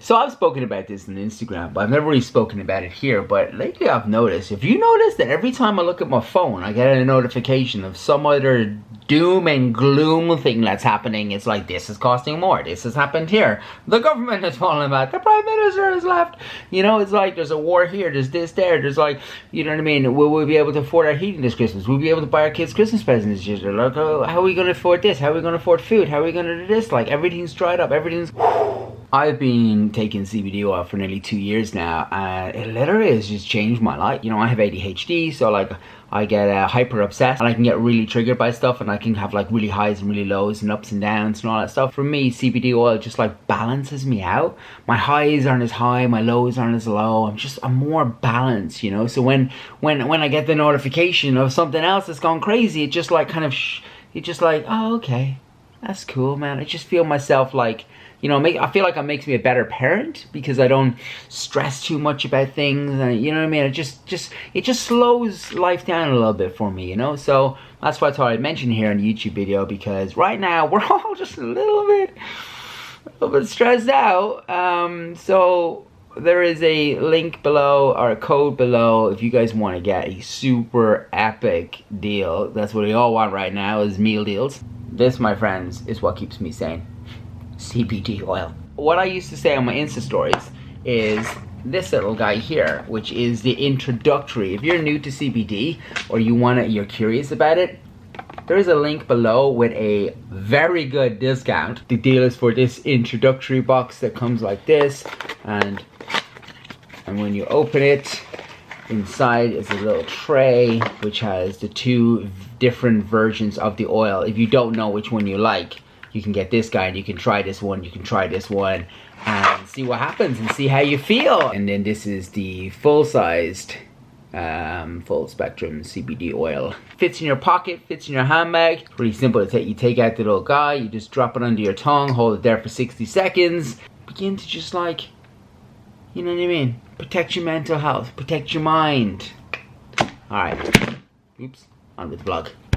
So I've spoken about this on Instagram, but I've never really spoken about it here. But lately I've noticed, if you notice that every time I look at my phone, I get a notification of some other doom and gloom thing that's happening. It's like, this is costing more, this has happened here, the government has fallen back, the Prime Minister has left. You know, it's like there's a war here, there's this there, there's like, you know what I mean, will we be able to afford our heating this Christmas? Will we be able to buy our kids Christmas presents this year? Like, oh, how are we going to afford this? How are we going to afford food? How are we going to do this? Like, everything's dried up, everything's... I've been taking CBD oil for nearly 2 years now, and it literally has just changed my life. You know, I have ADHD, so like I get hyper obsessed, and I can get really triggered by stuff, and I can have like really highs and really lows and ups and downs and all that stuff. For me, CBD oil just like balances me out. My highs aren't as high, my lows aren't as low. I'm more balanced, you know. So when I get the notification of something else that's gone crazy, it just like kind of it's just like, oh, okay, that's cool, man. I just feel myself like, you know, I feel like it makes me a better parent because I don't stress too much about things. And, you know what I mean? It just slows life down a little bit for me, you know? So that's why I thought I'd mention here in the YouTube video, because right now we're all just a little bit stressed out. So there is a link below or a code below if you guys want to get a super epic deal. That's what we all want right now, is meal deals. This, my friends, is what keeps me sane. CBD oil. What I used to say on my Insta stories is this little guy here, which is the introductory. If you're new to CBD or you're curious about it, there is a link below with a very good discount. The deal is for this introductory box that comes like this, and when you open it, inside is a little tray which has the 2 different versions of the oil. If you don't know which one you like, you can get this guy and you can try this one, you can try this one and see what happens and see how you feel. And then this is the full-sized, full spectrum CBD oil. Fits in your pocket, fits in your handbag. Pretty simple to take. You take out the little guy, you just drop it under your tongue, hold it there for 60 seconds. Begin to just like, you know what I mean? Protect your mental health, protect your mind. Alright, oops, on with the vlog.